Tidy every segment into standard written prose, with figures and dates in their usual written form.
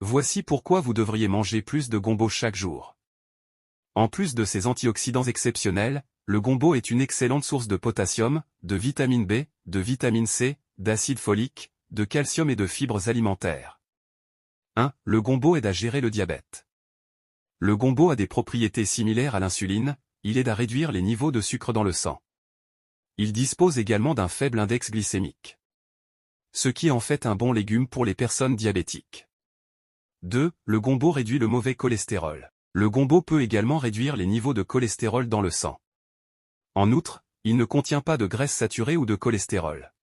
Voici pourquoi vous devriez manger plus de gombo chaque jour. En plus de ses antioxydants exceptionnels, le gombo est une excellente source de potassium, de vitamine B, de vitamine C, d'acide folique, de calcium et de fibres alimentaires. 1. Le gombo aide à gérer le diabète. Le gombo a des propriétés similaires à l'insuline, il aide à réduire les niveaux de sucre dans le sang. Il dispose également d'un faible index glycémique, ce qui en fait un bon légume pour les personnes diabétiques. 2. Le gombo réduit le mauvais cholestérol. Le gombo peut également réduire les niveaux de cholestérol dans le sang. En outre, il ne contient pas de graisse saturée ou de cholestérol.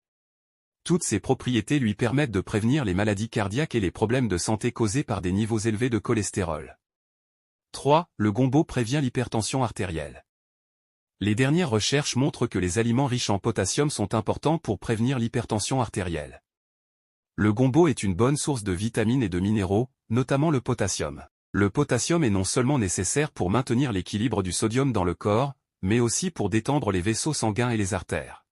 Toutes ces propriétés lui permettent de prévenir les maladies cardiaques et les problèmes de santé causés par des niveaux élevés de cholestérol. 3. Le gombo prévient l'hypertension artérielle. Les dernières recherches montrent que les aliments riches en potassium sont importants pour prévenir l'hypertension artérielle. Le gombo est une bonne source de vitamines et de minéraux, notamment le potassium. Le potassium est non seulement nécessaire pour maintenir l'équilibre du sodium dans le corps, mais aussi pour détendre les vaisseaux sanguins et les artères.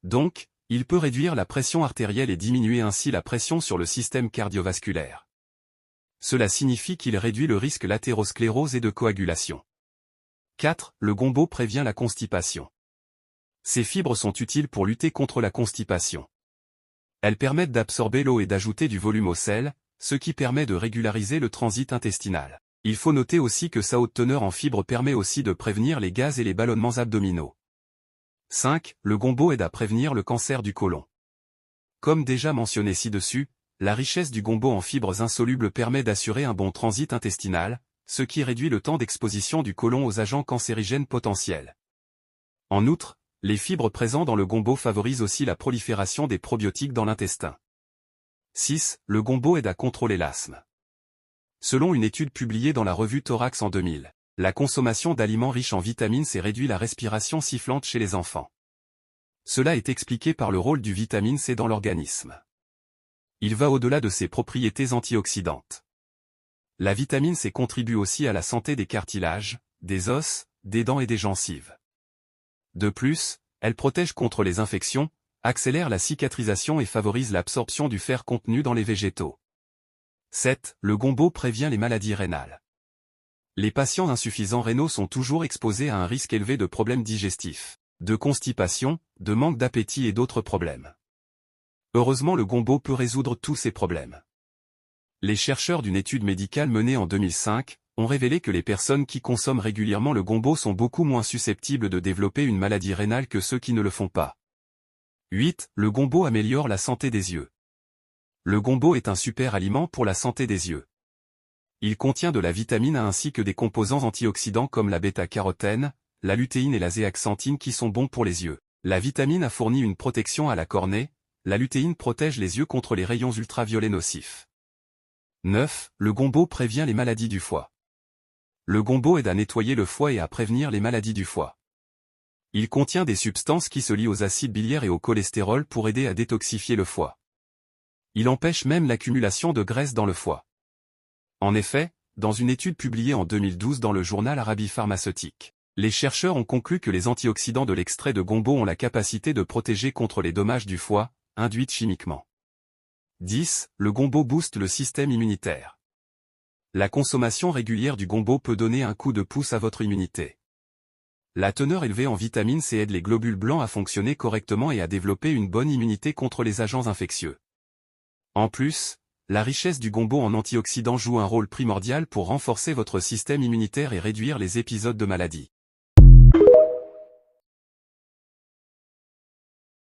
Donc, il peut réduire la pression artérielle et diminuer ainsi la pression sur le système cardiovasculaire. Cela signifie qu'il réduit le risque l'athérosclérose et de coagulation. 4. Le gombo prévient la constipation. Ces fibres sont utiles pour lutter contre la constipation. Elles permettent d'absorber l'eau et d'ajouter du volume au sel, ce qui permet de régulariser le transit intestinal. Il faut noter aussi que sa haute teneur en fibres permet aussi de prévenir les gaz et les ballonnements abdominaux. 5. Le gombo aide à prévenir le cancer du côlon. Comme déjà mentionné ci-dessus, la richesse du gombo en fibres insolubles permet d'assurer un bon transit intestinal, ce qui réduit le temps d'exposition du côlon aux agents cancérigènes potentiels. En outre, les fibres présentes dans le gombo favorisent aussi la prolifération des probiotiques dans l'intestin. 6. Le gombo aide à contrôler l'asthme. Selon une étude publiée dans la revue Thorax en 2000, la consommation d'aliments riches en vitamine C réduit la respiration sifflante chez les enfants. Cela est expliqué par le rôle du vitamine C dans l'organisme. Il va au-delà de ses propriétés antioxydantes. La vitamine C contribue aussi à la santé des cartilages, des os, des dents et des gencives. De plus, elle protège contre les infections, accélère la cicatrisation et favorise l'absorption du fer contenu dans les végétaux. 7. Le gombo prévient les maladies rénales. Les patients insuffisants rénaux sont toujours exposés à un risque élevé de problèmes digestifs, de constipation, de manque d'appétit et d'autres problèmes. Heureusement, le gombo peut résoudre tous ces problèmes. Les chercheurs d'une étude médicale menée en 2005 ont révélé que les personnes qui consomment régulièrement le gombo sont beaucoup moins susceptibles de développer une maladie rénale que ceux qui ne le font pas. 8. Le gombo améliore la santé des yeux. Le gombo est un super aliment pour la santé des yeux. Il contient de la vitamine A ainsi que des composants antioxydants comme la bêta-carotène, la lutéine et la zéaxanthine qui sont bons pour les yeux. La vitamine A fournit une protection à la cornée, la lutéine protège les yeux contre les rayons ultraviolets nocifs. 9. Le gombo prévient les maladies du foie. Le gombo aide à nettoyer le foie et à prévenir les maladies du foie. Il contient des substances qui se lient aux acides biliaires et au cholestérol pour aider à détoxifier le foie. Il empêche même l'accumulation de graisse dans le foie. En effet, dans une étude publiée en 2012 dans le journal Arabie Pharmaceutique, les chercheurs ont conclu que les antioxydants de l'extrait de gombo ont la capacité de protéger contre les dommages du foie, induits chimiquement. 10. Le gombo booste le système immunitaire. La consommation régulière du gombo peut donner un coup de pouce à votre immunité. La teneur élevée en vitamine C aide les globules blancs à fonctionner correctement et à développer une bonne immunité contre les agents infectieux. En plus, la richesse du gombo en antioxydants joue un rôle primordial pour renforcer votre système immunitaire et réduire les épisodes de maladie.